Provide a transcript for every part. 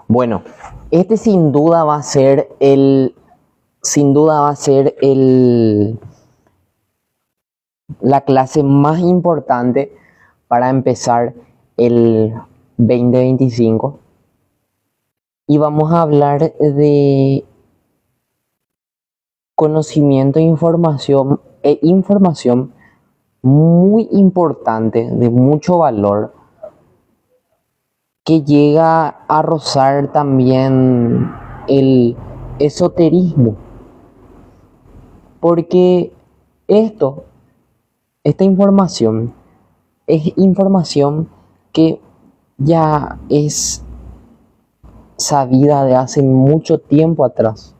Bueno, este sin duda va a ser la clase más importante para empezar el 2025. Y vamos a hablar de conocimiento e información muy importante, de mucho valor, que llega a rozar también el esoterismo. Porque esta información es información que ya es sabida de hace mucho tiempo atrás.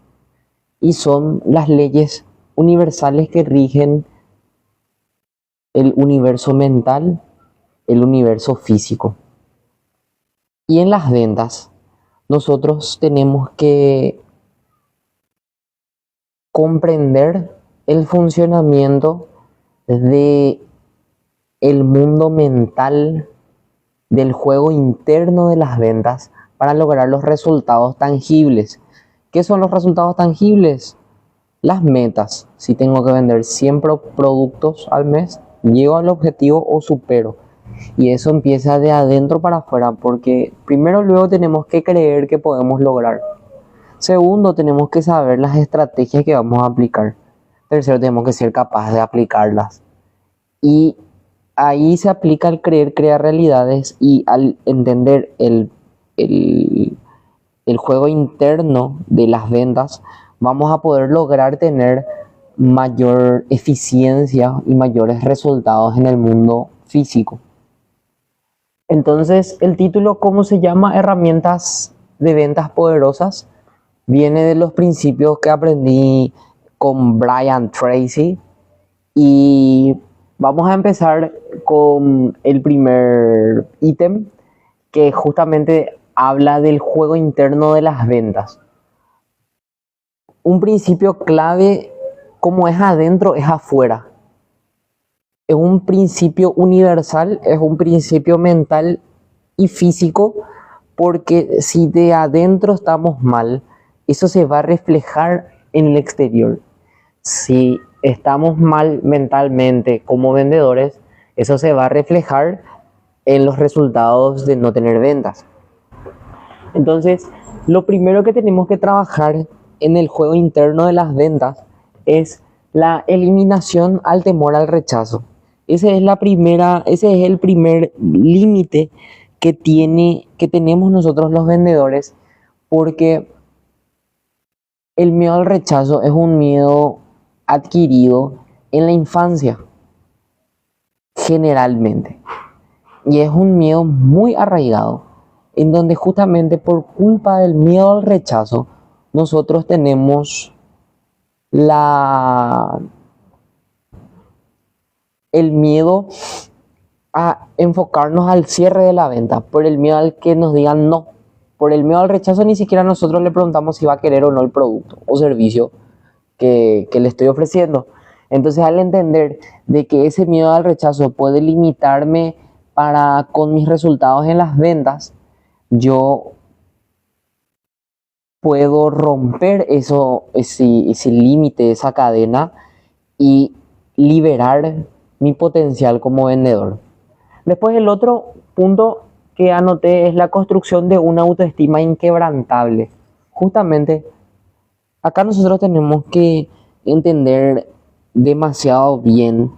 Y son las leyes universales que rigen el universo mental, el universo físico. Y en las ventas, nosotros tenemos que comprender el funcionamiento de el mundo mental, del juego interno de las ventas, para lograr los resultados tangibles. ¿Qué son los resultados tangibles? Las metas. Si tengo que vender 100 productos al mes, llego al objetivo o supero. Y eso empieza de adentro para afuera, porque primero luego tenemos que creer que podemos lograr. Segundo, tenemos que saber las estrategias que vamos a aplicar. Tercero, tenemos que ser capaces de aplicarlas. Y ahí se aplica el creer, crear realidades, y al entender el juego interno de las ventas, vamos a poder lograr tener mayor eficiencia y mayores resultados en el mundo físico. Entonces, el título, ¿cómo se llama? Herramientas de ventas poderosas, viene de los principios que aprendí con Brian Tracy. Y vamos a empezar con el primer ítem, que justamente habla del juego interno de las ventas. Un principio clave: como es adentro, es afuera. Es un principio universal, es un principio mental y físico, porque si de adentro estamos mal, eso se va a reflejar en el exterior. Si estamos mal mentalmente como vendedores, eso se va a reflejar en los resultados de no tener ventas. Entonces, lo primero que tenemos que trabajar en el juego interno de las ventas es la eliminación al temor al rechazo. Ese es el primer límite que tenemos nosotros los vendedores, porque el miedo al rechazo es un miedo adquirido en la infancia, generalmente. Y es un miedo muy arraigado, en donde justamente por culpa del miedo al rechazo, nosotros tenemos el miedo a enfocarnos al cierre de la venta, por el miedo al que nos digan no. Por el miedo al rechazo, ni siquiera nosotros le preguntamos si va a querer o no el producto o servicio que le estoy ofreciendo. Entonces, al entender de que ese miedo al rechazo puede limitarme con mis resultados en las ventas, yo puedo romper ese límite, esa cadena, y liberar mi potencial como vendedor. Después, el otro punto que anoté es la construcción de una autoestima inquebrantable. Justamente, acá nosotros tenemos que entender demasiado bien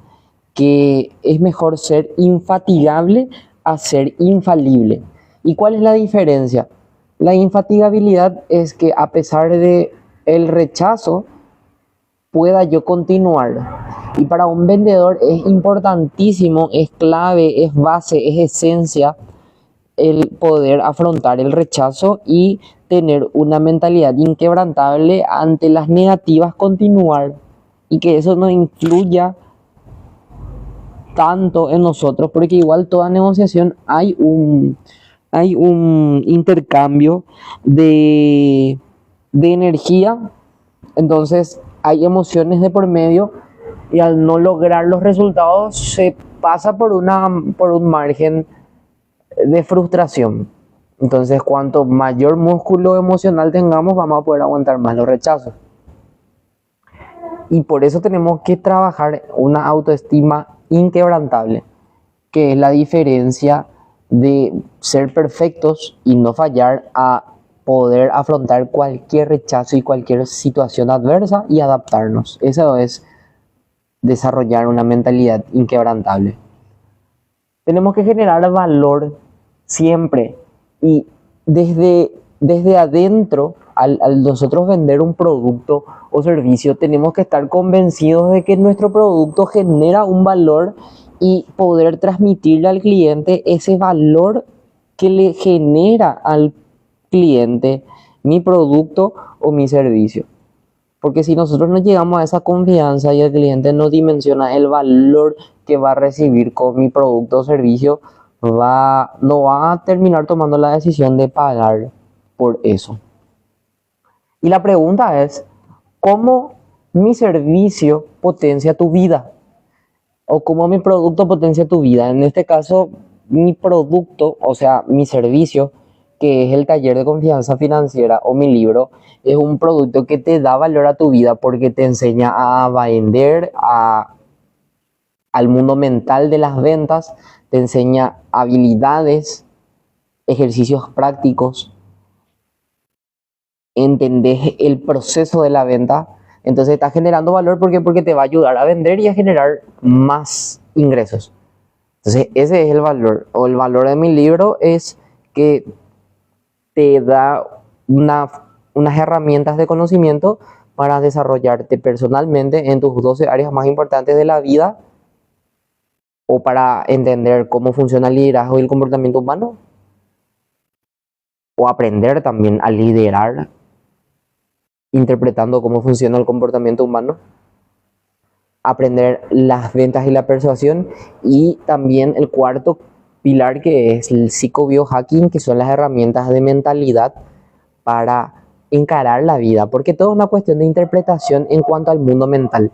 que es mejor ser infatigable a ser infalible. ¿Y cuál es la diferencia? La infatigabilidad es que a pesar de el rechazo, pueda yo continuar. Y para un vendedor es importantísimo, es clave, es base, es esencia el poder afrontar el rechazo y tener una mentalidad inquebrantable ante las negativas, continuar, y que eso no influya tanto en nosotros, porque igual toda negociación hay un intercambio de energía. Entonces, hay emociones de por medio y al no lograr los resultados se pasa por un margen de frustración. Entonces, cuanto mayor músculo emocional tengamos, vamos a poder aguantar más los rechazos. Y por eso tenemos que trabajar una autoestima inquebrantable, que es la diferencia de ser perfectos y no fallar a poder afrontar cualquier rechazo y cualquier situación adversa y adaptarnos. Eso es desarrollar una mentalidad inquebrantable. Tenemos que generar valor siempre y desde adentro, al nosotros vender un producto o servicio, tenemos que estar convencidos de que nuestro producto genera un valor y poder transmitirle al cliente ese valor que le genera al cliente mi producto o mi servicio. Porque si nosotros no llegamos a esa confianza y el cliente no dimensiona el valor que va a recibir con mi producto o servicio, no va a terminar tomando la decisión de pagar por eso. Y la pregunta es, ¿cómo mi servicio potencia tu vida? ¿O cómo mi producto potencia tu vida? En este caso, mi producto, o sea, mi servicio, que es el taller de confianza financiera o mi libro, es un producto que te da valor a tu vida porque te enseña a vender, al mundo mental de las ventas, te enseña habilidades, ejercicios prácticos, entendés el proceso de la venta. Entonces estás generando valor porque te va a ayudar a vender y a generar más ingresos. Entonces ese es el valor, o el valor de mi libro es que te da unas herramientas de conocimiento para desarrollarte personalmente en tus 12 áreas más importantes de la vida, o para entender cómo funciona el liderazgo y el comportamiento humano, o aprender también a liderar interpretando cómo funciona el comportamiento humano, aprender las ventas y la persuasión, y también el cuarto pilar, que es el psicobiohacking, que son las herramientas de mentalidad para encarar la vida, porque todo es una cuestión de interpretación en cuanto al mundo mental.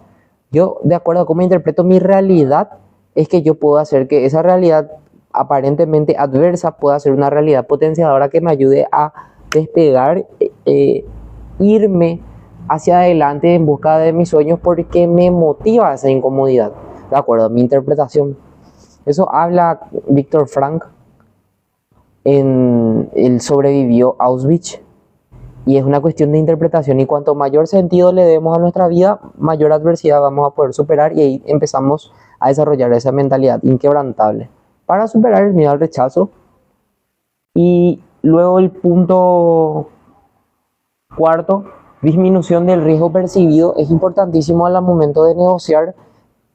Yo, de acuerdo a cómo interpreto mi realidad, es que yo puedo hacer que esa realidad aparentemente adversa pueda ser una realidad potenciadora que me ayude a despegar, irme hacia adelante en busca de mis sueños, porque me motiva esa incomodidad, de acuerdo a mi interpretación. Eso habla Viktor Frankl. Él sobrevivió a Auschwitz, y es una cuestión de interpretación, y cuanto mayor sentido le demos a nuestra vida, mayor adversidad vamos a poder superar, y ahí empezamos a desarrollar esa mentalidad inquebrantable para superar el miedo al rechazo. Y luego el punto cuarto, disminución del riesgo percibido, es importantísimo al momento de negociar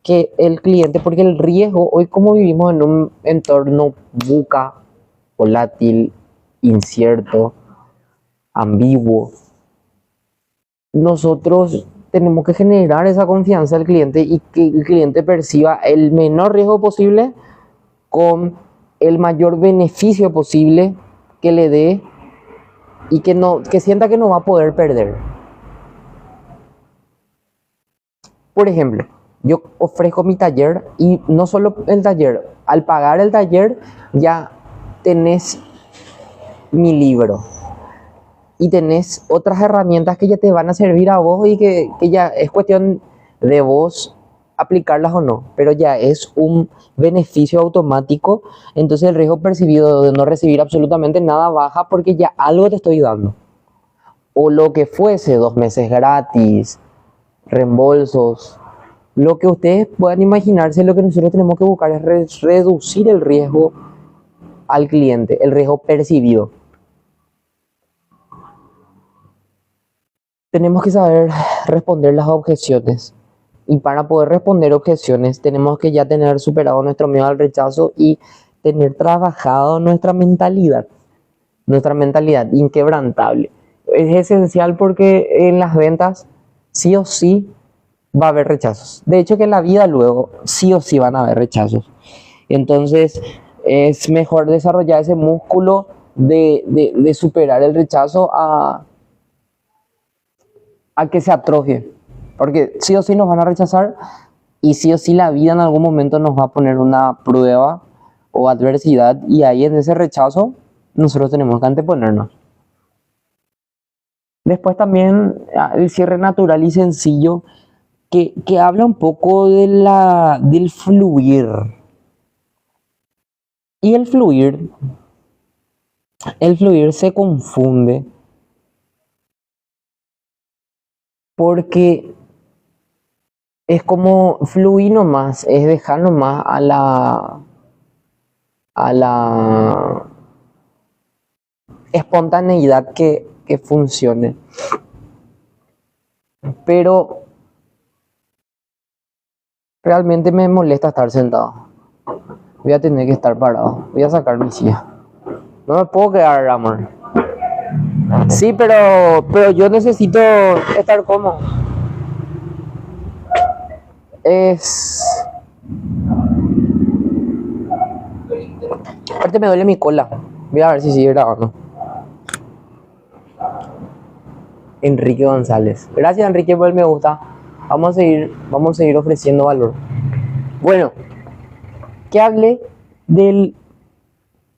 que el cliente, porque el riesgo, hoy como vivimos en un entorno VUCA, volátil, incierto, ambiguo, nosotros tenemos que generar esa confianza del cliente y que el cliente perciba el menor riesgo posible con el mayor beneficio posible que le dé, y que sienta que no va a poder perder. Por ejemplo, yo ofrezco mi taller, y no solo el taller, al pagar el taller ya tenés mi libro y tenés otras herramientas que ya te van a servir a vos, y que ya es cuestión de vos aplicarlas o no, pero ya es un beneficio automático. Entonces el riesgo percibido de no recibir absolutamente nada baja, porque ya algo te estoy dando. O lo que fuese, 2 meses gratis, reembolsos, lo que ustedes puedan imaginarse. Lo que nosotros tenemos que buscar es reducir el riesgo al cliente, el riesgo percibido. Tenemos que saber responder las objeciones, y para poder responder objeciones tenemos que ya tener superado nuestro miedo al rechazo y tener trabajado nuestra mentalidad inquebrantable. Es esencial, porque en las ventas sí o sí va a haber rechazos. De hecho, que en la vida luego sí o sí van a haber rechazos. Entonces es mejor desarrollar ese músculo de superar el rechazo a que se atrofie. Porque sí o sí nos van a rechazar y sí o sí la vida en algún momento nos va a poner una prueba o adversidad y ahí en ese rechazo nosotros tenemos que anteponernos. Después también el cierre natural y sencillo que habla un poco de del fluir. Y el fluir se confunde porque es como fluir nomás, es dejar nomás a la espontaneidad que funcione. Pero realmente me molesta estar sentado. Voy a tener que estar parado. Voy a sacar mi silla. No me puedo quedar, amor. Sí, pero yo necesito estar cómodo. Aparte me duele mi cola. Voy a ver si sigue grabando. Enrique González. Gracias, Enrique, por el me gusta. Vamos a seguir ofreciendo valor. Bueno, que hable del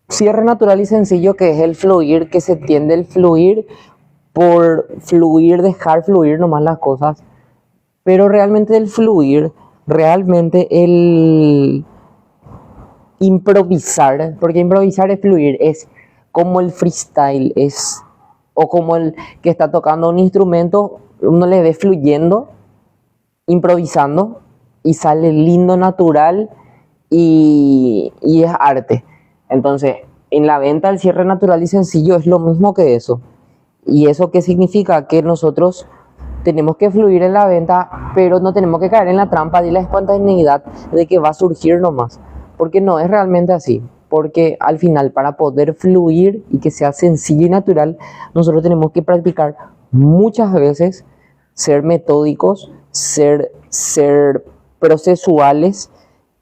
cierre natural y sencillo, que es el fluir, que se tiende el fluir por fluir, dejar fluir nomás las cosas. Pero realmente el fluir, realmente el improvisar, porque improvisar es fluir, es como el freestyle, o como el que está tocando un instrumento, uno le ve fluyendo, improvisando, y sale lindo, natural, y es arte. Entonces, en la venta el cierre natural y sencillo es lo mismo que eso. ¿Y eso qué significa? Que nosotros tenemos que fluir en la venta, pero no tenemos que caer en la trampa de la espontaneidad de que va a surgir nomás. Porque no es realmente así. Porque al final, para poder fluir y que sea sencillo y natural, nosotros tenemos que practicar muchas veces, ser metódicos, ser procesuales,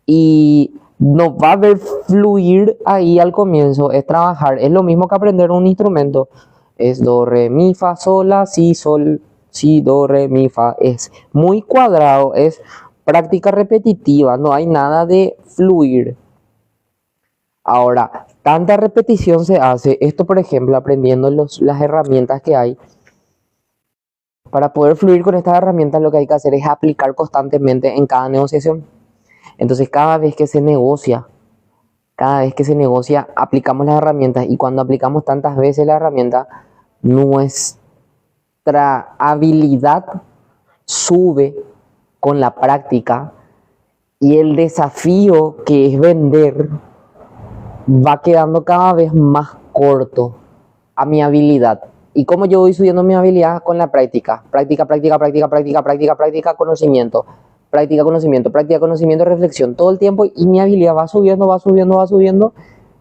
y no va a haber fluir ahí al comienzo, es trabajar. Es lo mismo que aprender un instrumento. Es do, re, mi, fa, sol, la, si, sol, si, do, re, mi, fa. Es muy cuadrado, es práctica repetitiva, no hay nada de fluir. Ahora, tanta repetición se hace, esto por ejemplo, aprendiendo las herramientas que hay. Para poder fluir con estas herramientas, lo que hay que hacer es aplicar constantemente en cada negociación. Entonces, cada vez que se negocia, aplicamos las herramientas, y cuando aplicamos tantas veces la herramienta, nuestra habilidad sube con la práctica, y el desafío que es vender va quedando cada vez más corto a mi habilidad. ¿Y cómo yo voy subiendo mi habilidad? Con la práctica. Práctica, conocimiento. Práctica, conocimiento, reflexión. Todo el tiempo, y mi habilidad va subiendo.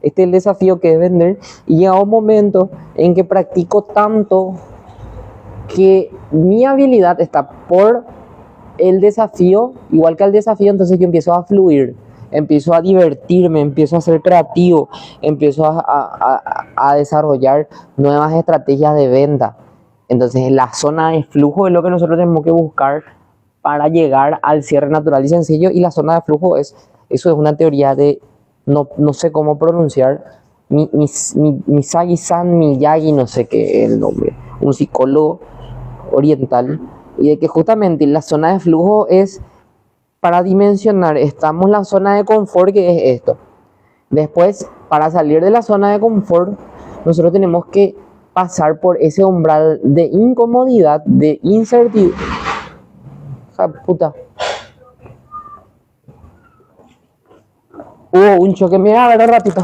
Este es el desafío, que es vender. Y llega un momento en que practico tanto que mi habilidad está por el desafío, igual que el desafío, entonces yo empiezo a fluir. Empiezo a divertirme, empiezo a ser creativo, empiezo a desarrollar nuevas estrategias de venta. Entonces, la zona de flujo es lo que nosotros tenemos que buscar para llegar al cierre natural y sencillo. Y la zona de flujo eso es una teoría de, no sé cómo pronunciar, Miyagi-san, Miyagi, no sé qué es el nombre, un psicólogo oriental, y de que justamente la zona de flujo es para dimensionar, estamos en la zona de confort, que es esto. Después, para salir de la zona de confort, nosotros tenemos que pasar por ese umbral de incomodidad, de incertidumbre. Puta. Hubo un choque, mira, a ver, ratito.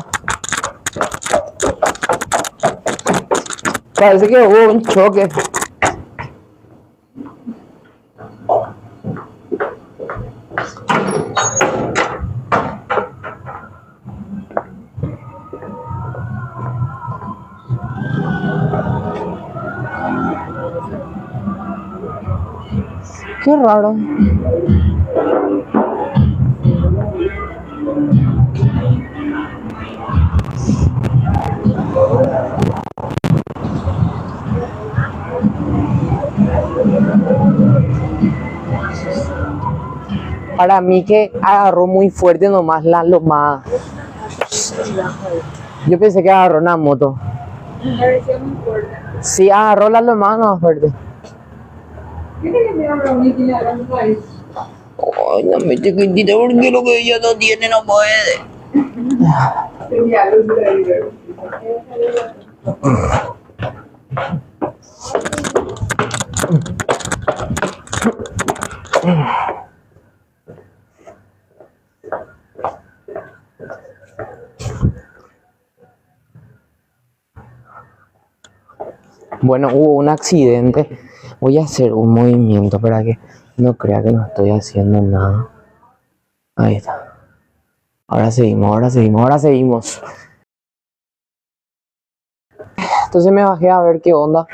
Parece que hubo un choque. Qué raro. Para mí que agarró muy fuerte nomás la lomada. Yo pensé que agarró una moto. Parecía muy fuerte. Sí, agarró la lomada más fuerte. ¿Qué te que agarrar un y le agarrar un país? Ay, no me chiquitita porque lo que ella no tiene no puede. Tenía luz de ahí. Bueno, hubo un accidente. Voy a hacer un movimiento para que no crea que no estoy haciendo nada. Ahí está. Ahora seguimos, ahora seguimos, ahora seguimos. Entonces me bajé a ver qué onda.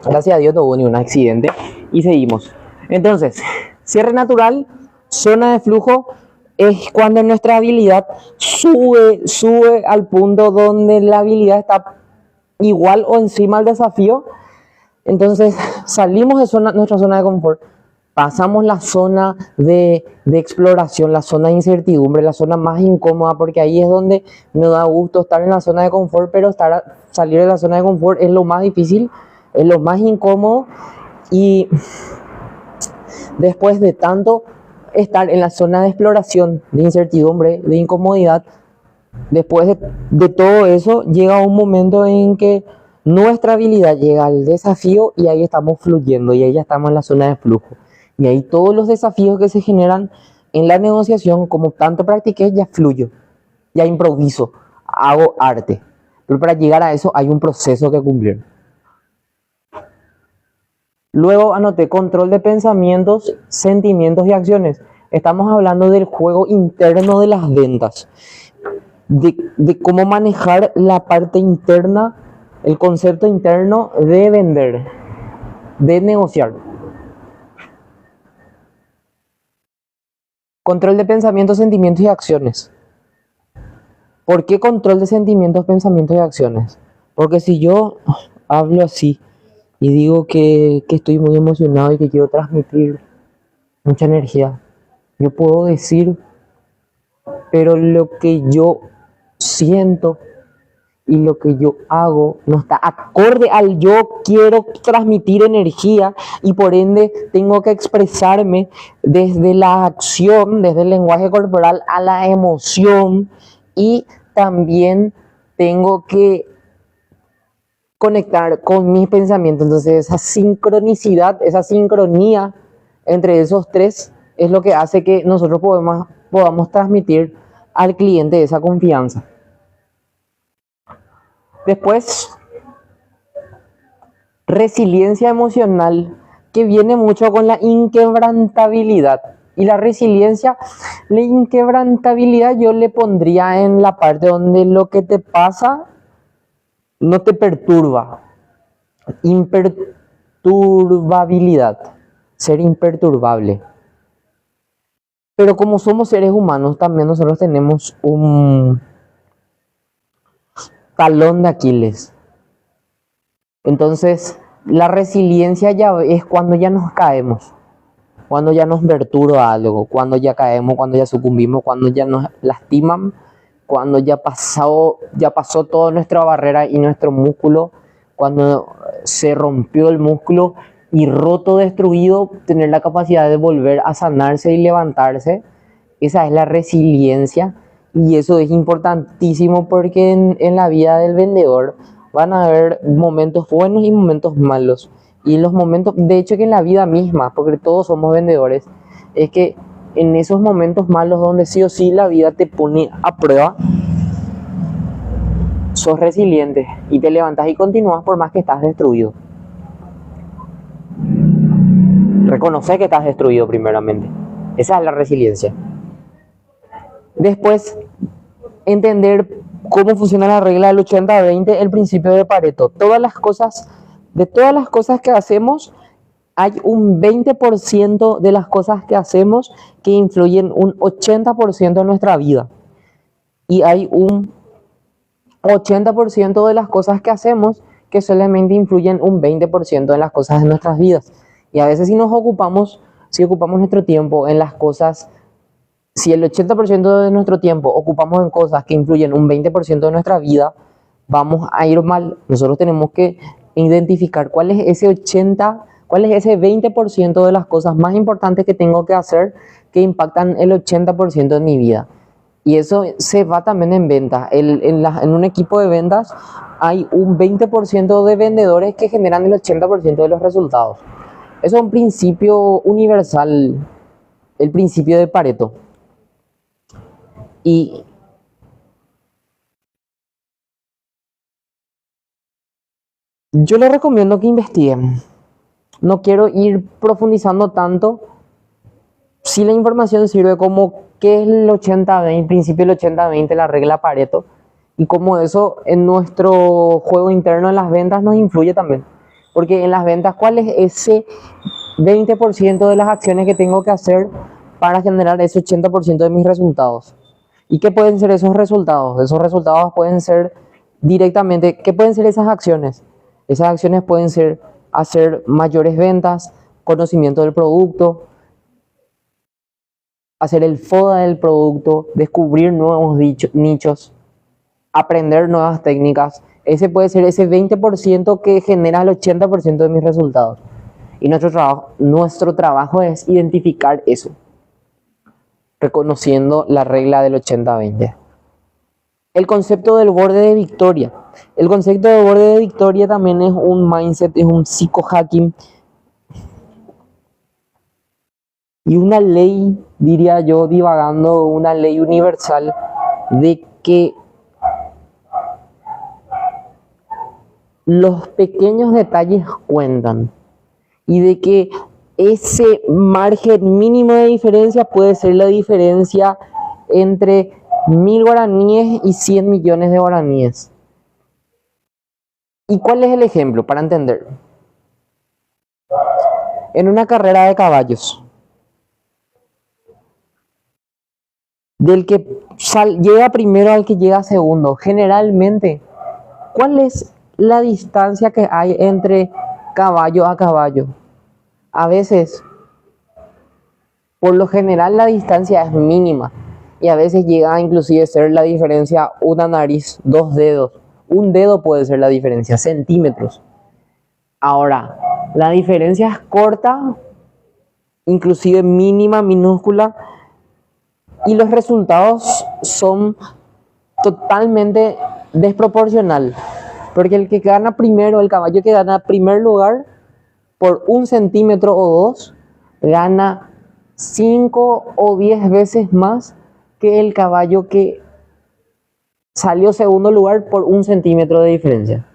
Gracias a Dios no hubo ningún accidente. Y seguimos. Entonces, cierre natural, zona de flujo, es cuando nuestra habilidad sube al punto donde la habilidad está igual o encima del desafío. Entonces salimos de nuestra zona de confort, pasamos la zona de exploración, la zona de incertidumbre, la zona más incómoda, porque ahí es donde nos da gusto estar en la zona de confort, pero salir de la zona de confort es lo más difícil, es lo más incómodo. Y después de tanto estar en la zona de exploración, de incertidumbre, de incomodidad, después de todo eso, llega un momento en que nuestra habilidad llega al desafío y ahí estamos fluyendo y ahí ya estamos en la zona de flujo. Y ahí todos los desafíos que se generan en la negociación, como tanto practiqué, ya fluyo, ya improviso, hago arte. Pero para llegar a eso hay un proceso que cumplir. Luego anoté control de pensamientos, sentimientos y acciones. Estamos hablando del juego interno de las ventas. De cómo manejar la parte interna, el concepto interno de vender, de negociar. Control de pensamientos, sentimientos y acciones. ¿Por qué control de sentimientos, pensamientos y acciones? Porque si yo hablo así y digo que estoy muy emocionado y que quiero transmitir mucha energía, yo puedo decir, pero lo que yo siento y lo que yo hago no está acorde al yo quiero transmitir energía, y por ende tengo que expresarme desde la acción, desde el lenguaje corporal a la emoción, y también tengo que conectar con mis pensamientos. Entonces esa sincronicidad, esa sincronía entre esos tres es lo que hace que nosotros podamos transmitir al cliente esa confianza. Después, resiliencia emocional, que viene mucho con la inquebrantabilidad. Y la resiliencia, la inquebrantabilidad yo le pondría en la parte donde lo que te pasa no te perturba. Imperturbabilidad, ser imperturbable. Pero como somos seres humanos, también nosotros tenemos un talón de Aquiles. Entonces, la resiliencia ya es cuando ya nos caemos, cuando ya nos perturba algo, cuando ya caemos, cuando ya sucumbimos, cuando ya nos lastiman, cuando ya pasó toda nuestra barrera y nuestro músculo, cuando se rompió el músculo y roto, destruido, tener la capacidad de volver a sanarse y levantarse. Esa es la resiliencia. Y eso es importantísimo porque en la vida del vendedor van a haber momentos buenos y momentos malos. Y los momentos, de hecho que en la vida misma, porque todos somos vendedores, es que en esos momentos malos donde sí o sí la vida te pone a prueba, sos resiliente y te levantas y continúas por más que estás destruido. Reconocer que estás destruido primeramente. Esa es la resiliencia. Después, entender cómo funciona la regla del 80-20, el principio de Pareto. De todas las cosas que hacemos, hay un 20% de las cosas que hacemos que influyen un 80% en nuestra vida. Y hay un 80% de las cosas que hacemos que solamente influyen un 20% en las cosas de nuestras vidas. Y a veces si nos ocupamos Si ocupamos nuestro tiempo en las cosas, si el 80% de nuestro tiempo ocupamos en cosas que influyen un 20% de nuestra vida, vamos a ir mal. Nosotros tenemos que identificar cuál es ese 80, cuál es ese 20% de las cosas más importantes que tengo que hacer que impactan el 80% de mi vida. Y eso se va también en ventas. En un equipo de ventas hay un 20% de vendedores que generan el 80% de los resultados. Eso es un principio universal, el principio de Pareto. Y yo les recomiendo que investiguen. No quiero ir profundizando tanto. Si la información sirve como qué es el 80-20, el principio del 80-20, la regla Pareto, y cómo eso en nuestro juego interno en las ventas nos influye también. Porque en las ventas, ¿cuál es ese 20% de las acciones que tengo que hacer para generar ese 80% de mis resultados? ¿Y qué pueden ser esos resultados? Esos resultados pueden ser directamente, ¿qué pueden ser esas acciones? Esas acciones pueden ser hacer mayores ventas, conocimiento del producto, hacer el FODA del producto, descubrir nuevos nichos, aprender nuevas técnicas. Ese puede ser ese 20% que genera el 80% de mis resultados. Y nuestro trabajo es identificar eso, reconociendo la regla del 80-20. El concepto del borde de victoria. El concepto del borde de victoria también es un mindset, es un psico-hacking y una ley, diría yo, divagando, una ley universal de que los pequeños detalles cuentan y de que ese margen mínimo de diferencia puede ser la diferencia entre 1000 guaraníes y 100 millones de guaraníes. ¿Y cuál es el ejemplo para entender? En una carrera de caballos, del que llega primero al que llega segundo, generalmente, ¿cuál es la distancia que hay entre caballo a caballo? A veces, por lo general, la distancia es mínima y a veces llega a inclusive ser la diferencia una nariz, 2 dedos. Un dedo puede ser la diferencia, centímetros. Ahora, la diferencia es corta, inclusive mínima, minúscula, y los resultados son totalmente desproporcional. Porque el que gana primero, el caballo que gana primer lugar, por 1 centímetro o 2, gana 5 o 10 veces más que el caballo que salió segundo lugar por 1 centímetro de diferencia.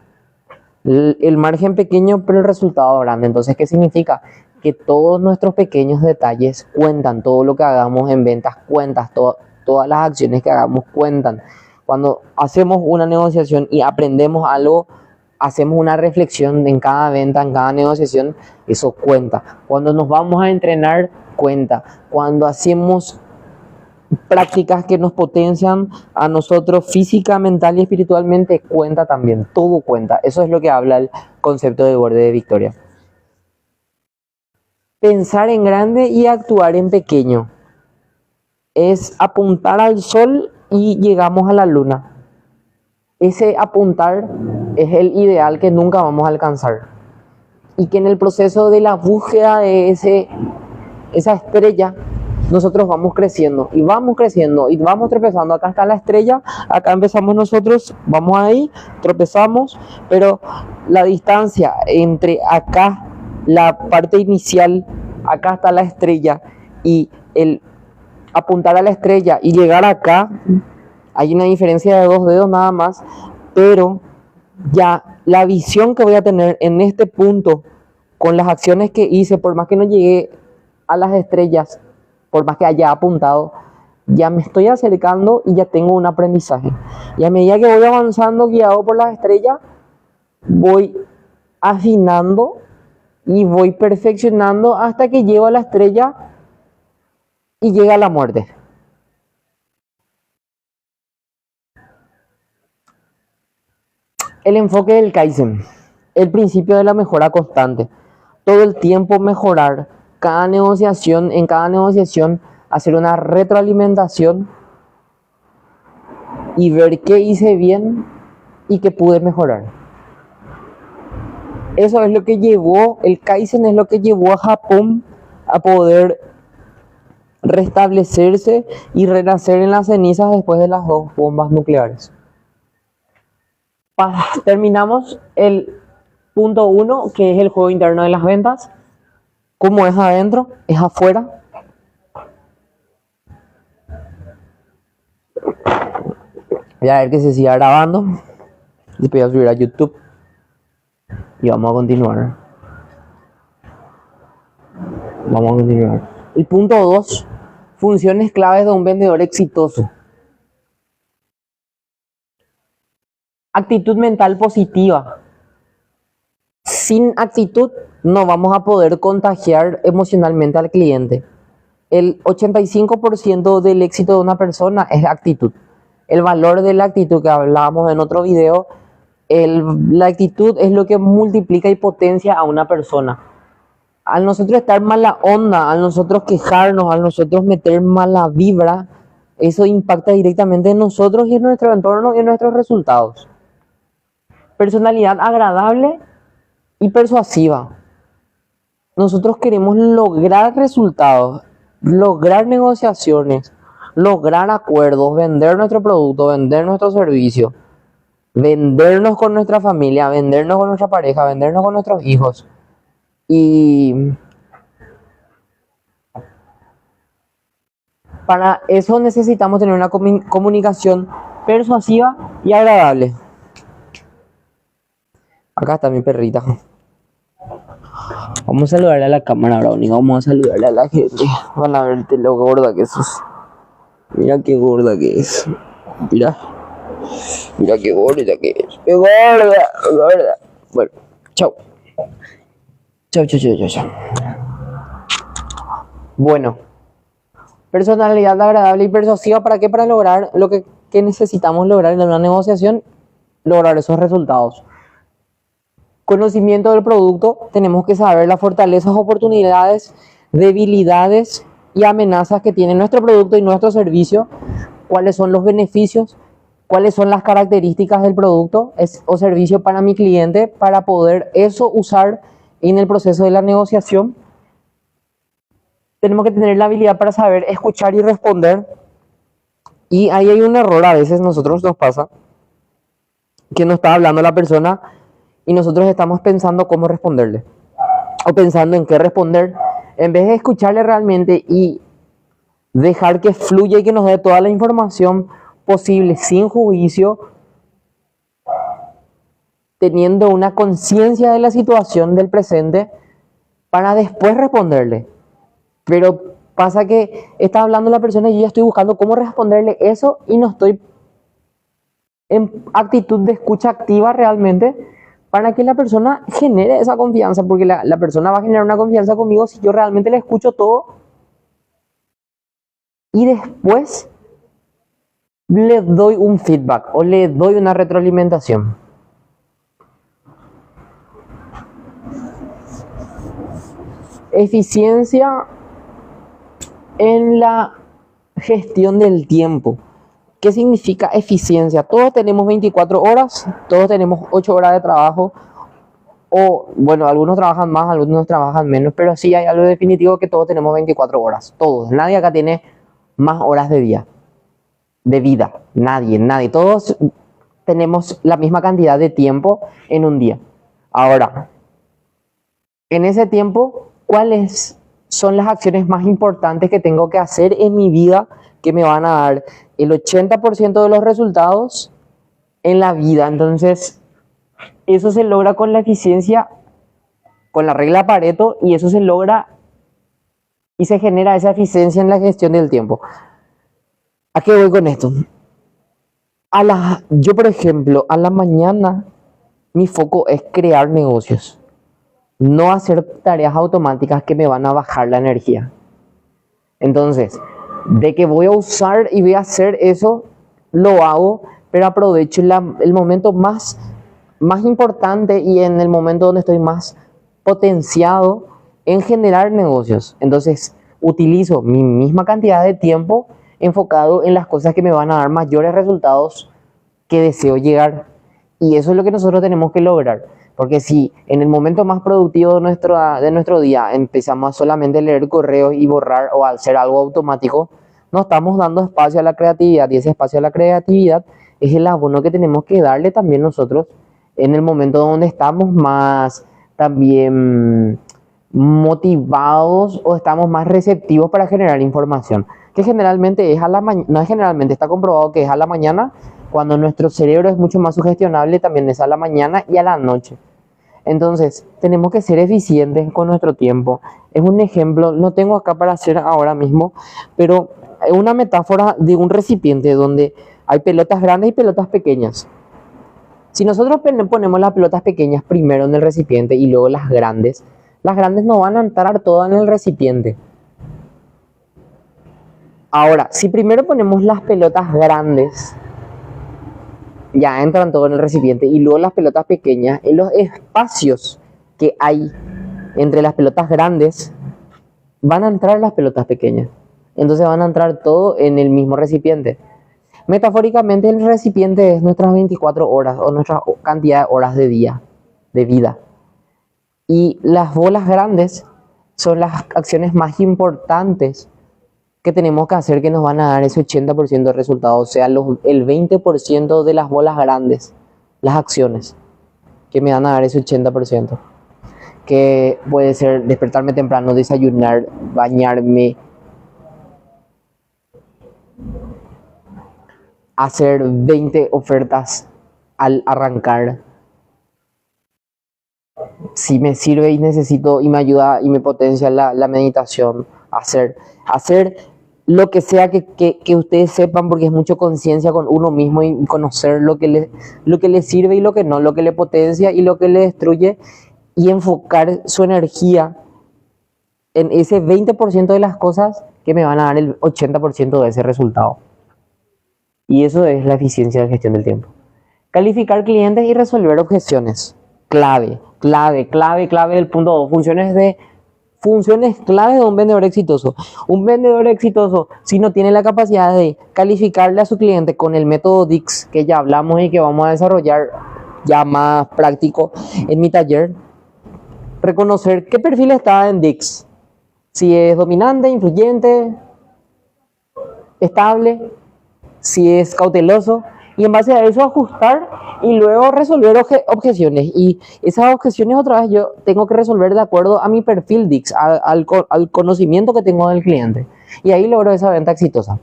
El margen pequeño, pero el resultado grande. Entonces, ¿qué significa? Que todos nuestros pequeños detalles cuentan, todo lo que hagamos en ventas cuentan, todas las acciones que hagamos cuentan. Cuando hacemos una negociación y aprendemos algo, hacemos una reflexión en cada venta, en cada negociación, eso cuenta. Cuando nos vamos a entrenar, cuenta. Cuando hacemos prácticas que nos potencian a nosotros física, mental y espiritualmente, cuenta también, todo cuenta. Eso es lo que habla el concepto de borde de victoria. Pensar en grande y actuar en pequeño es apuntar al sol y llegamos a la luna. Ese apuntar es el ideal que nunca vamos a alcanzar y que en el proceso de la búsqueda de esa estrella nosotros vamos creciendo y vamos tropezando. Acá está la estrella, acá empezamos nosotros, vamos ahí, tropezamos, pero la distancia entre acá, la parte inicial, acá está la estrella, y el apuntar a la estrella y llegar acá, hay una diferencia de 2 dedos nada más, pero ya la visión que voy a tener en este punto con las acciones que hice, por más que no llegué a las estrellas, por más que haya apuntado, ya me estoy acercando y ya tengo un aprendizaje. Y a medida que voy avanzando guiado por las estrellas, voy afinando y voy perfeccionando hasta que llego a la estrella y llega la muerte. El enfoque del Kaizen, el principio de la mejora constante. Todo el tiempo mejorar, en cada negociación, hacer una retroalimentación y ver qué hice bien y qué pude mejorar. Eso es lo que llevó, el Kaizen es lo que llevó a Japón a poder restablecerse y renacer en las cenizas después de las 2 bombas nucleares. Terminamos el punto 1, que es el juego interno de las ventas. ¿Cómo es adentro? Es afuera. Voy a ver que se siga grabando. Después voy a subir a YouTube. Y vamos a continuar. El punto 2. Funciones claves de un vendedor exitoso. Actitud mental positiva. Sin actitud no vamos a poder contagiar emocionalmente al cliente. El 85% del éxito de una persona es actitud. El valor de la actitud que hablábamos en otro video, la actitud es lo que multiplica y potencia a una persona. Al nosotros estar mala onda, al nosotros quejarnos, al nosotros meter mala vibra, eso impacta directamente en nosotros y en nuestro entorno y en nuestros resultados. Personalidad agradable y persuasiva. Nosotros queremos lograr resultados, lograr negociaciones, lograr acuerdos, vender nuestro producto, vender nuestro servicio, vendernos con nuestra familia, vendernos con nuestra pareja, vendernos con nuestros hijos. Y para eso necesitamos tener una comunicación persuasiva y agradable. Acá está mi perrita. Vamos a saludarle a la cámara, Brownie. Vamos a saludarle a la gente. Van a verte lo gorda que sos. Mira qué gorda que es. Mira. Mira qué gorda que es. ¡Qué gorda! Bueno, chau. Chau. Bueno. Personalidad agradable y persuasiva. ¿Para qué? Para lograr lo que necesitamos lograr en una negociación. Lograr esos resultados. Conocimiento del producto, tenemos que saber las fortalezas, oportunidades, debilidades y amenazas que tiene nuestro producto y nuestro servicio, cuáles son los beneficios, cuáles son las características del producto o servicio para mi cliente, para poder eso usar en el proceso de la negociación. Tenemos que tener la habilidad para saber escuchar y responder. Y ahí hay un error, a veces nosotros nos pasa que nos está hablando la persona y nosotros estamos pensando cómo responderle o pensando en qué responder, en vez de escucharle realmente y dejar que fluya y que nos dé toda la información posible sin juicio, teniendo una conciencia de la situación del presente para después responderle. Pero pasa que está hablando la persona y yo ya estoy buscando cómo responderle eso y no estoy en actitud de escucha activa realmente, para que la persona genere esa confianza, porque la persona va a generar una confianza conmigo si yo realmente le escucho todo y después le doy un feedback o le doy una retroalimentación. Eficiencia en la gestión del tiempo. ¿Qué significa eficiencia? Todos tenemos 24 horas, todos tenemos 8 horas de trabajo, o bueno, algunos trabajan más, algunos trabajan menos, pero sí hay algo definitivo que todos tenemos 24 horas, todos. Nadie acá tiene más horas de día, de vida, nadie. Todos tenemos la misma cantidad de tiempo en un día. Ahora, en ese tiempo, ¿cuáles son las acciones más importantes que tengo que hacer en mi vida que me van a dar el 80% de los resultados en la vida? Entonces, eso se logra con la eficiencia, con la regla Pareto, y eso se logra y se genera esa eficiencia en la gestión del tiempo. ¿A qué voy con esto? Yo, por ejemplo, a la mañana, mi foco es crear negocios, no hacer tareas automáticas que me van a bajar la energía. Entonces, de que voy a usar y voy a hacer eso, lo hago, pero aprovecho el momento más importante y en el momento donde estoy más potenciado en generar negocios. Entonces, utilizo mi misma cantidad de tiempo enfocado en las cosas que me van a dar mayores resultados que deseo llegar. Y eso es lo que nosotros tenemos que lograr. Porque si en el momento más productivo de nuestro día empezamos a solamente leer correos y borrar o hacer algo automático, no estamos dando espacio a la creatividad. Y ese espacio a la creatividad es el abono que tenemos que darle también nosotros en el momento donde estamos más también motivados o estamos más receptivos para generar información. Que generalmente es a la mañana, no es generalmente, está comprobado que es a la mañana, cuando nuestro cerebro es mucho más sugestionable, también es a la mañana y a la noche. Entonces, tenemos que ser eficientes con nuestro tiempo. Es un ejemplo, no tengo acá para hacer ahora mismo, pero es una metáfora de un recipiente donde hay pelotas grandes y pelotas pequeñas. Si nosotros ponemos las pelotas pequeñas primero en el recipiente y luego las grandes no van a entrar todas en el recipiente. Ahora, si primero ponemos las pelotas grandes, ya entran todo en el recipiente, y luego las pelotas pequeñas, en los espacios que hay entre las pelotas grandes, van a entrar las pelotas pequeñas. Entonces van a entrar todo en el mismo recipiente. Metafóricamente, el recipiente es nuestras 24 horas o nuestra cantidad de horas de día, de vida. Y las bolas grandes son las acciones más importantes que tenemos que hacer, que nos van a dar ese 80% de resultados, o sea, el 20% de las bolas grandes, las acciones que me van a dar ese 80%, que puede ser despertarme temprano, desayunar, bañarme, hacer 20 ofertas al arrancar. Si me sirve y necesito y me ayuda y me potencia la meditación, hacer lo que sea que ustedes sepan, porque es mucho conciencia con uno mismo y conocer lo que le sirve y lo que no, lo que le potencia y lo que le destruye, y enfocar su energía en ese 20% de las cosas que me van a dar el 80% de ese resultado. Y eso es la eficiencia de gestión del tiempo. Calificar clientes y resolver objeciones. Clave del punto 2. Funciones clave de un vendedor exitoso. Un vendedor exitoso, si no tiene la capacidad de calificarle a su cliente con el método DIX, que ya hablamos y que vamos a desarrollar ya más práctico en mi taller, reconocer qué perfil está en DIX. Si es dominante, influyente, estable, si es cauteloso, y en base a eso ajustar y luego resolver objeciones. Y esas objeciones otra vez yo tengo que resolver de acuerdo a mi perfil DIX, al conocimiento que tengo del cliente. Y ahí logro esa venta exitosa.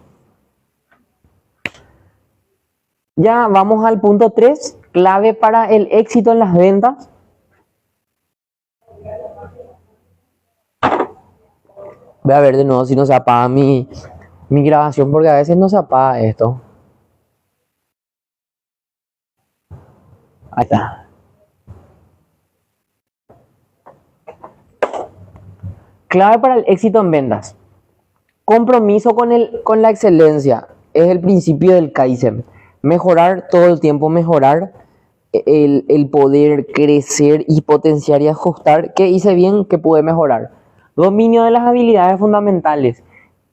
Ya vamos al punto 3, clave para el éxito en las ventas. Voy a ver de nuevo si no se apaga mi grabación, porque a veces no se apaga esto. Ahí está. Clave para el éxito en ventas. Compromiso con la excelencia. Es el principio del Kaizen. Mejorar todo el tiempo, mejorar el poder crecer y potenciar y ajustar. ¿Qué hice bien? ¿Qué pude mejorar? Dominio de las habilidades fundamentales.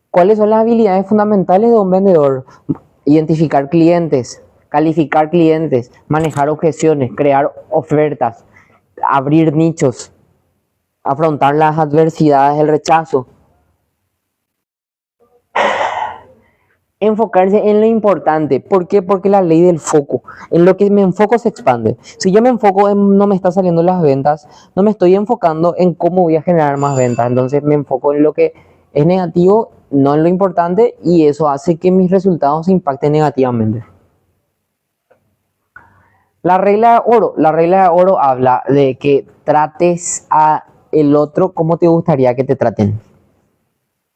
¿Cuáles son las habilidades fundamentales de un vendedor? Identificar clientes, calificar clientes, manejar objeciones, crear ofertas, abrir nichos, afrontar las adversidades, el rechazo. Enfocarse en lo importante. ¿Por qué? Porque la ley del foco. En lo que me enfoco se expande. Si yo me enfoco en no me está saliendo las ventas, no me estoy enfocando en cómo voy a generar más ventas. Entonces me enfoco en lo que es negativo, no en lo importante, y eso hace que mis resultados se impacten negativamente. La regla de oro. La regla de oro habla de que trates a el otro como te gustaría que te traten.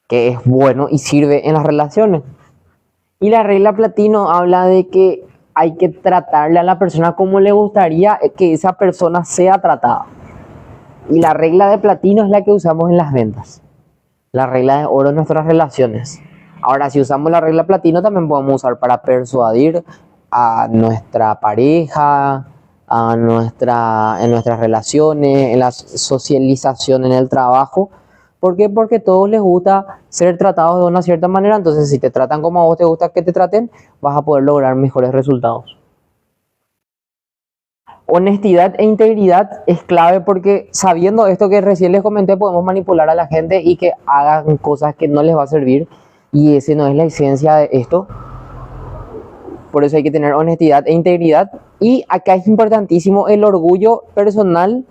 Que es bueno y sirve en las relaciones. Y la regla platino habla de que hay que tratarle a la persona como le gustaría que esa persona sea tratada. Y la regla de platino es la que usamos en las ventas. La regla de oro en nuestras relaciones. Ahora, si usamos la regla platino, también podemos usar para persuadir a nuestra pareja, en nuestras relaciones, en la socialización, en el trabajo. ¿Por qué? Porque a todos les gusta ser tratados de una cierta manera, entonces si te tratan como a vos te gusta que te traten, vas a poder lograr mejores resultados. Honestidad e integridad es clave porque sabiendo esto que recién les comenté, podemos manipular a la gente y que hagan cosas que no les va a servir, y ese no es la esencia de esto. Por eso hay que tener honestidad e integridad. Y acá es importantísimo el orgullo personal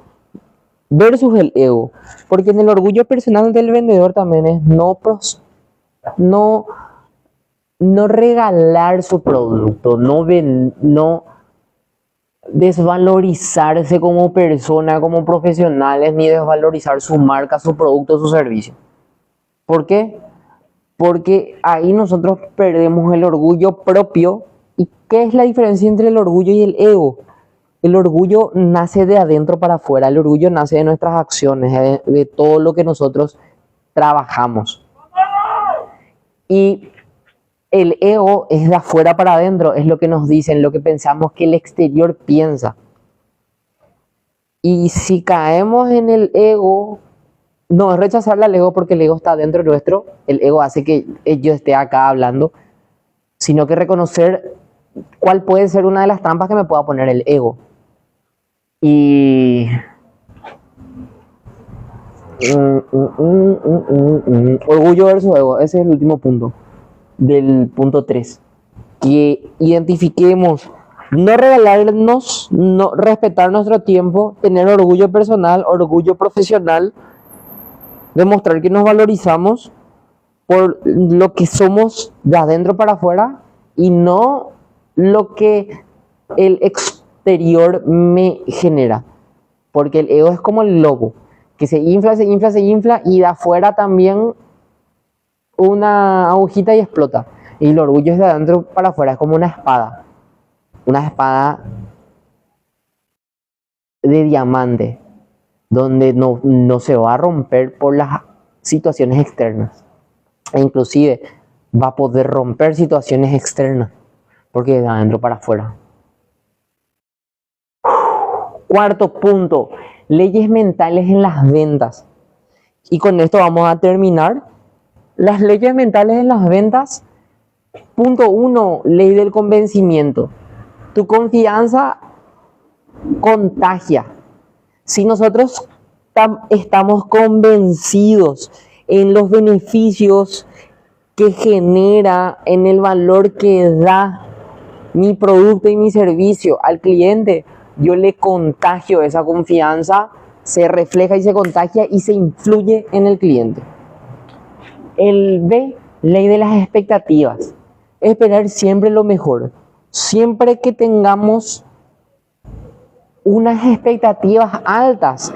versus el ego, porque en el orgullo personal del vendedor también es no regalar su producto, no desvalorizarse como persona, como profesionales, ni desvalorizar su marca, su producto, su servicio. ¿Por qué? Porque ahí nosotros perdemos el orgullo propio. ¿Y qué es la diferencia entre el orgullo y el ego? El orgullo nace de adentro para afuera, el orgullo nace de nuestras acciones, de todo lo que nosotros trabajamos. Y el ego es de afuera para adentro, es lo que nos dicen, lo que pensamos que el exterior piensa. Y si caemos en el ego, no es rechazar al ego porque el ego está dentro nuestro, el ego hace que yo esté acá hablando, sino que reconocer cuál puede ser una de las trampas que me pueda poner el ego. Y orgullo versus ego, ese es el último punto del punto 3. Que identifiquemos, no regalarnos, no respetar nuestro tiempo, tener orgullo personal, orgullo profesional, demostrar que nos valorizamos por lo que somos de adentro para afuera y no lo que el exterior me genera, porque el ego es como el lobo, que se infla y de afuera también una agujita y explota. Y el orgullo es de adentro para afuera, es como una espada de diamante, donde no se va a romper por las situaciones externas, e inclusive va a poder romper situaciones externas, porque es de adentro para afuera. Cuarto punto, leyes mentales en las ventas. Y con esto vamos a terminar. Las leyes mentales en las ventas. Punto 1, ley del convencimiento. Tu confianza contagia. Si nosotros estamos convencidos en los beneficios que genera, en el valor que da mi producto y mi servicio al cliente, yo le contagio esa confianza, se refleja y se contagia y se influye en el cliente. El B, ley de las expectativas. Esperar siempre lo mejor. Siempre que tengamos unas expectativas altas,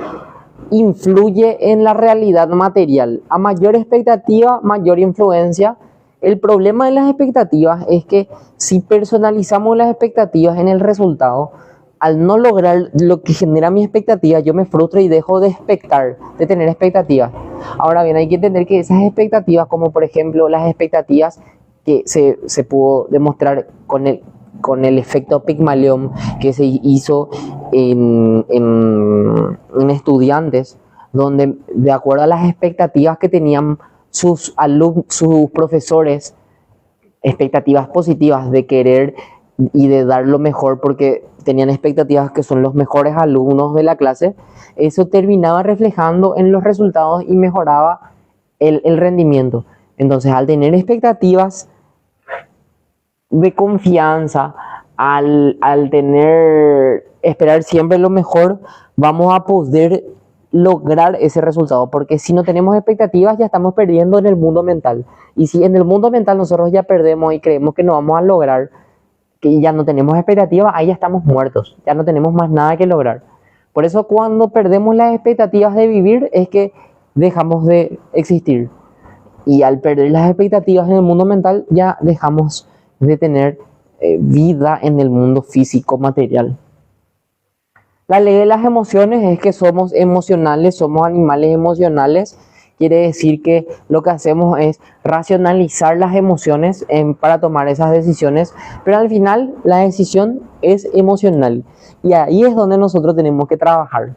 influye en la realidad material. A mayor expectativa, mayor influencia. El problema de las expectativas es que si personalizamos las expectativas en el resultado, al no lograr lo que genera mi expectativa, yo me frustro y dejo de expectar, de tener expectativas. Ahora bien, hay que entender que esas expectativas, como por ejemplo las expectativas que se pudo demostrar con el efecto Pygmalion que se hizo en estudiantes, donde de acuerdo a las expectativas que tenían sus profesores, expectativas positivas de querer y de dar lo mejor porque tenían expectativas que son los mejores alumnos de la clase, eso terminaba reflejando en los resultados y mejoraba el rendimiento. Entonces, al tener expectativas de confianza, al esperar siempre lo mejor, vamos a poder lograr ese resultado, porque si no tenemos expectativas ya estamos perdiendo en el mundo mental, y si en el mundo mental nosotros ya perdemos y creemos que no vamos a lograr, que ya no tenemos expectativas, ahí ya estamos muertos, ya no tenemos más nada que lograr. Por eso cuando perdemos las expectativas de vivir es que dejamos de existir, y al perder las expectativas en el mundo mental ya dejamos de tener vida en el mundo físico material. La ley de las emociones es que somos emocionales, somos animales emocionales quiere decir que lo que hacemos es racionalizar las emociones para tomar esas decisiones, pero al final la decisión es emocional. Y ahí es donde nosotros tenemos que trabajar,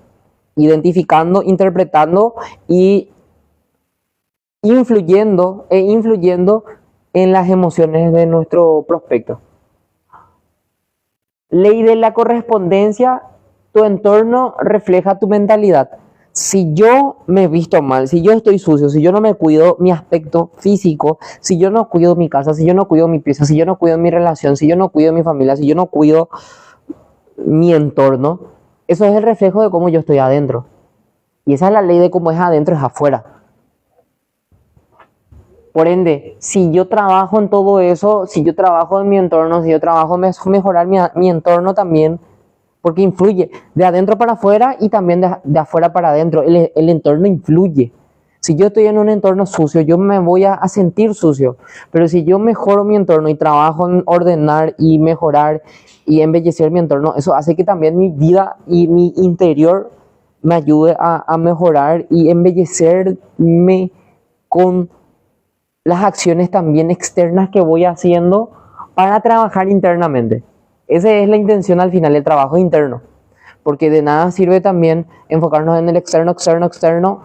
identificando, interpretando y influyendo en las emociones de nuestro prospecto. Ley de la correspondencia: tu entorno refleja tu mentalidad. Si yo me visto mal, si yo estoy sucio, si yo no me cuido mi aspecto físico, si yo no cuido mi casa, si yo no cuido mi pieza, si yo no cuido mi relación, si yo no cuido mi familia, si yo no cuido mi entorno, eso es el reflejo de cómo yo estoy adentro. Y esa es la ley de cómo es adentro, es afuera. Por ende, si yo trabajo en todo eso, si yo trabajo en mi entorno, si yo trabajo en mejorar mi entorno también, porque influye de adentro para afuera y también de afuera para adentro. El entorno influye. Si yo estoy en un entorno sucio, yo me voy a sentir sucio. Pero si yo mejoro mi entorno y trabajo en ordenar y mejorar y embellecer mi entorno, eso hace que también mi vida y mi interior me ayude a mejorar y embellecerme con las acciones también externas que voy haciendo para trabajar internamente. Esa es la intención al final, el trabajo interno. Porque de nada sirve también enfocarnos en el externo,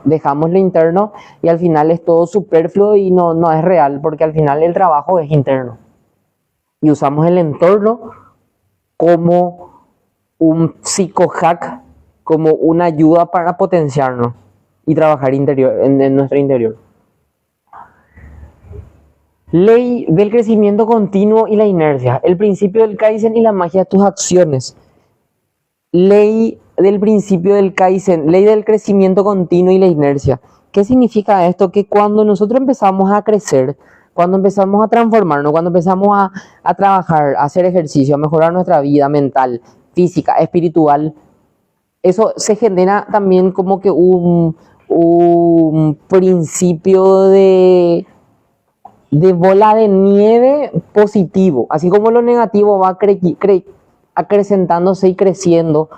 dejamos lo interno y al final es todo superfluo y no es real, porque al final el trabajo es interno. Y usamos el entorno como un psicohack, como una ayuda para potenciarnos y trabajar en nuestro interior. Ley del crecimiento continuo y la inercia. El principio del Kaizen y la magia de tus acciones. Ley del principio del Kaizen, ley del crecimiento continuo y la inercia. ¿Qué significa esto? Que cuando nosotros empezamos a crecer, cuando empezamos a transformarnos, cuando empezamos a trabajar, a hacer ejercicio, a mejorar nuestra vida mental, física, espiritual, eso se genera también como que un principio de bola de nieve positivo. Así como lo negativo va acrecentándose y creciendo,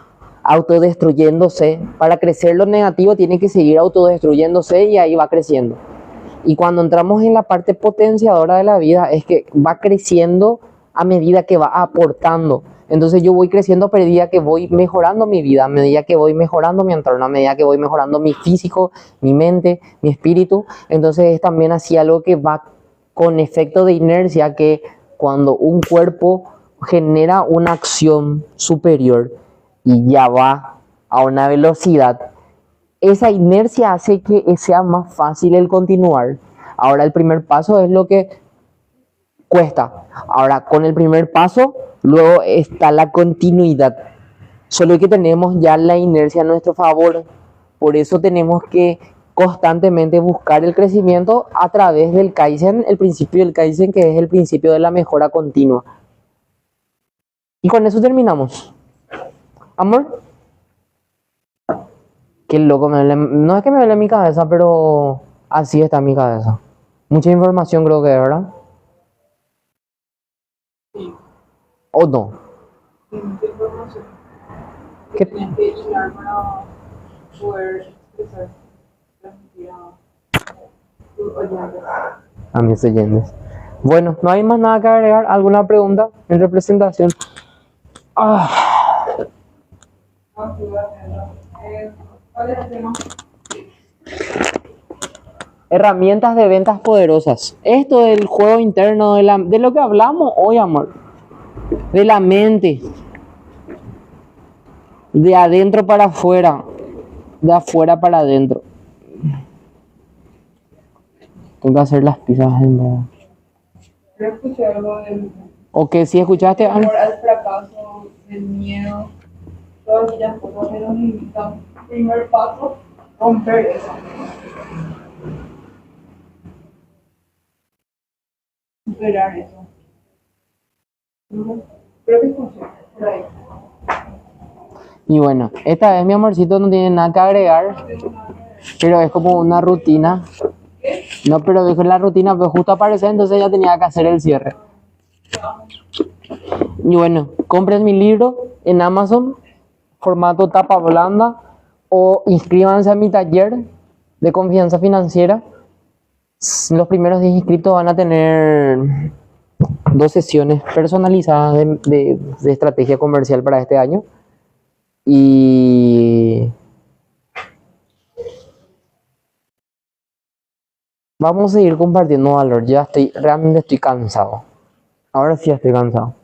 autodestruyéndose. Para crecer lo negativo tiene que seguir autodestruyéndose y ahí va creciendo. Y cuando entramos en la parte potenciadora de la vida es que va creciendo a medida que va aportando. Entonces yo voy creciendo a medida que voy mejorando mi vida, a medida que voy mejorando mi entorno, a medida que voy mejorando mi físico, mi mente, mi espíritu. Entonces es también así algo que va con efecto de inercia, que cuando un cuerpo genera una acción superior y ya va a una velocidad, esa inercia hace que sea más fácil el continuar. Ahora el primer paso es lo que cuesta. Ahora con el primer paso, luego está la continuidad. Solo que tenemos ya la inercia a nuestro favor. Por eso tenemos que constantemente buscar el crecimiento a través del Kaizen, el principio del Kaizen, que es el principio de la mejora continua. Y con eso terminamos. Amor, qué loco, no es que me duele mi cabeza, pero así está mi cabeza. Mucha información creo que, ¿verdad? ¿O no? Mucha información. ¿Qué? Tienes que llegar para poder expresar, transmitir a tus oyentes. A mis oyentes. Bueno, no hay más nada que agregar. ¿Alguna pregunta en representación? Vamos a hacerlo. ¿Cuál es el tema? Herramientas de ventas poderosas. Esto del juego interno, de lo que hablamos hoy, amor. De la mente. De adentro para afuera. De afuera para adentro. Tengo que hacer las pizzas en verdad. Yo escuché algo del Ok, si escuchaste. temor al fracaso, del miedo, todas aquellas cosas que nos limitan. Primer paso, romper eso. Superar eso. Creo que escuché por ahí. Y bueno, esta vez mi amorcito no tiene nada que agregar, pero es como una rutina. No, pero dijo la rutina, pero justo apareció, entonces ya tenía que hacer el cierre. Y bueno, compren mi libro en Amazon, formato tapa blanda, o inscríbanse a mi taller de confianza financiera. Los primeros 10 inscritos van a tener 2 sesiones personalizadas de estrategia comercial para este año. Y vamos a seguir compartiendo valor. Realmente estoy cansado. Ahora sí estoy cansado.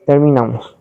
Terminamos.